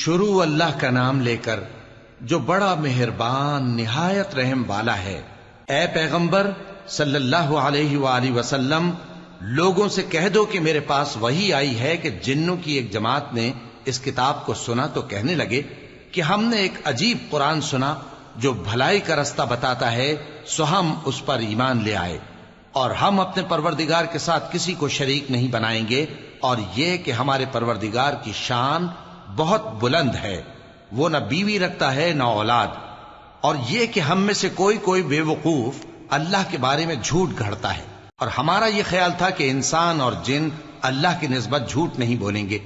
شروع اللہ کا نام لے کر جو بڑا مہربان نہایت رحم والا ہے۔ اے پیغمبر صلی اللہ علیہ وآلہ وسلم، لوگوں سے کہہ دو کہ میرے پاس وحی آئی ہے کہ جنوں کی ایک جماعت نے اس کتاب کو سنا تو کہنے لگے کہ ہم نے ایک عجیب قرآن سنا جو بھلائی کا رستہ بتاتا ہے، سو ہم اس پر ایمان لے آئے، اور ہم اپنے پروردگار کے ساتھ کسی کو شریک نہیں بنائیں گے، اور یہ کہ ہمارے پروردگار کی شان بہت بلند ہے، وہ نہ بیوی رکھتا ہے نہ اولاد، اور یہ کہ ہم میں سے کوئی بے وقوف اللہ کے بارے میں جھوٹ گھڑتا ہے، اور ہمارا یہ خیال تھا کہ انسان اور جن اللہ کی نسبت جھوٹ نہیں بولیں گے،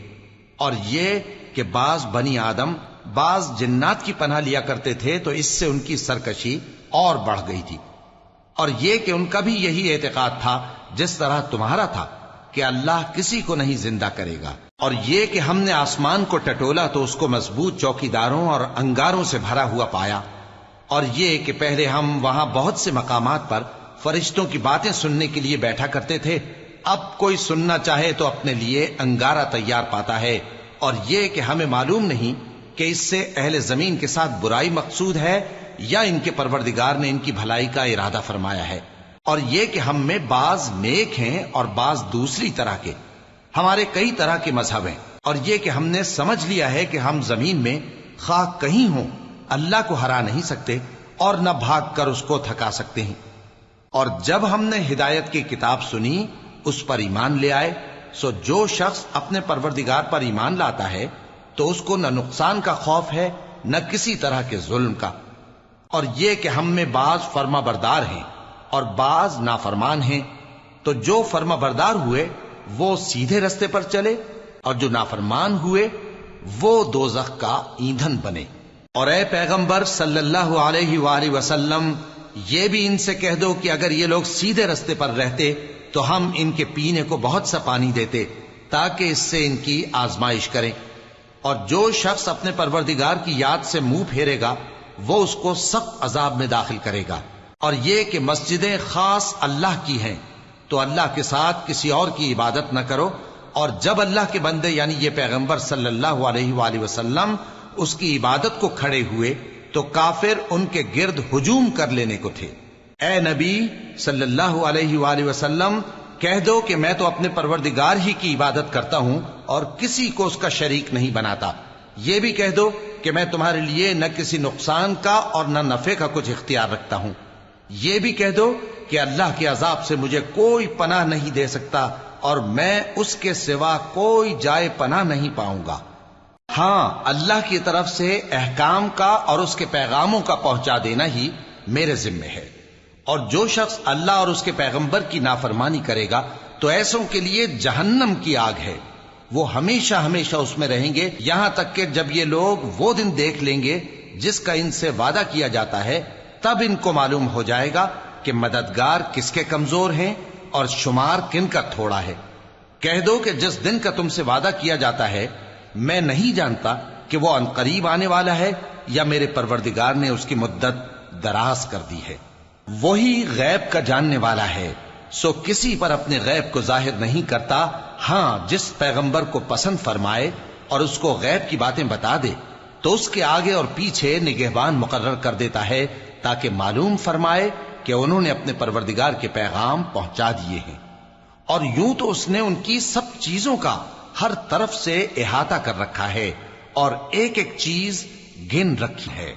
اور یہ کہ بعض بنی آدم بعض جنات کی پناہ لیا کرتے تھے تو اس سے ان کی سرکشی اور بڑھ گئی تھی، اور یہ کہ ان کا بھی یہی اعتقاد تھا جس طرح تمہارا تھا کہ اللہ کسی کو نہیں زندہ کرے گا، اور یہ کہ ہم نے آسمان کو ٹٹولا تو اس کو مضبوط چوکیداروں اور انگاروں سے بھرا ہوا پایا، اور یہ کہ پہلے ہم وہاں بہت سے مقامات پر فرشتوں کی باتیں سننے کے لیے بیٹھا کرتے تھے، اب کوئی سننا چاہے تو اپنے لیے انگارہ تیار پاتا ہے، اور یہ کہ ہمیں معلوم نہیں کہ اس سے اہل زمین کے ساتھ برائی مقصود ہے یا ان کے پروردگار نے ان کی بھلائی کا ارادہ فرمایا ہے، اور یہ کہ ہم میں بعض نیک ہیں اور بعض دوسری طرح کے، ہمارے کئی طرح کے مذہب ہیں، اور یہ کہ ہم نے سمجھ لیا ہے کہ ہم زمین میں خواہ کہیں ہوں اللہ کو ہرا نہیں سکتے اور نہ بھاگ کر اس کو تھکا سکتے ہیں، اور جب ہم نے ہدایت کی کتاب سنی اس پر ایمان لے آئے، سو جو شخص اپنے پروردگار پر ایمان لاتا ہے تو اس کو نہ نقصان کا خوف ہے نہ کسی طرح کے ظلم کا، اور یہ کہ ہم میں بعض فرما بردار ہیں اور بعض نافرمان ہیں، تو جو فرما بردار ہوئے وہ سیدھے رستے پر چلے، اور جو نافرمان ہوئے وہ دوزخ کا ایندھن بنے۔ اور اے پیغمبر صلی اللہ علیہ وآلہ وسلم، یہ بھی ان سے کہہ دو کہ اگر یہ لوگ سیدھے رستے پر رہتے تو ہم ان کے پینے کو بہت سا پانی دیتے تاکہ اس سے ان کی آزمائش کریں، اور جو شخص اپنے پروردگار کی یاد سے منہ پھیرے گا وہ اس کو سخت عذاب میں داخل کرے گا، اور یہ کہ مسجدیں خاص اللہ کی ہیں تو اللہ کے ساتھ کسی اور کی عبادت نہ کرو، اور جب اللہ کے بندے یعنی یہ پیغمبر صلی اللہ علیہ وآلہ وسلم اس کی عبادت کو کھڑے ہوئے تو کافر ان کے گرد ہجوم کر لینے کو تھے۔ اے نبی صلی اللہ علیہ وآلہ وسلم، کہہ دو کہ میں تو اپنے پروردگار ہی کی عبادت کرتا ہوں اور کسی کو اس کا شریک نہیں بناتا، یہ بھی کہہ دو کہ میں تمہارے لیے نہ کسی نقصان کا اور نہ نفع کا کچھ اختیار رکھتا ہوں، یہ بھی کہہ دو کہ اللہ کے عذاب سے مجھے کوئی پناہ نہیں دے سکتا اور میں اس کے سوا کوئی جائے پناہ نہیں پاؤں گا، ہاں اللہ کی طرف سے احکام کا اور اس کے پیغاموں کا پہنچا دینا ہی میرے ذمہ ہے، اور جو شخص اللہ اور اس کے پیغمبر کی نافرمانی کرے گا تو ایسوں کے لیے جہنم کی آگ ہے، وہ ہمیشہ ہمیشہ اس میں رہیں گے، یہاں تک کہ جب یہ لوگ وہ دن دیکھ لیں گے جس کا ان سے وعدہ کیا جاتا ہے، تب ان کو معلوم ہو جائے گا کہ مددگار کس کے کمزور ہیں اور شمار کن کا تھوڑا ہے۔ کہہ دو کہ جس دن کا تم سے وعدہ کیا جاتا ہے میں نہیں جانتا کہ وہ عنقریب آنے والا ہے یا میرے پروردگار نے اس کی مدت دراز کر دی ہے، وہی غیب کا جاننے والا ہے، سو کسی پر اپنے غیب کو ظاہر نہیں کرتا، ہاں جس پیغمبر کو پسند فرمائے اور اس کو غیب کی باتیں بتا دے تو اس کے آگے اور پیچھے نگہبان مقرر کر دیتا ہے تاکہ معلوم فرمائے کہ انہوں نے اپنے پروردگار کے پیغام پہنچا دیے ہیں، اور یوں تو اس نے ان کی سب چیزوں کا ہر طرف سے احاطہ کر رکھا ہے اور ایک ایک چیز گن رکھی ہے۔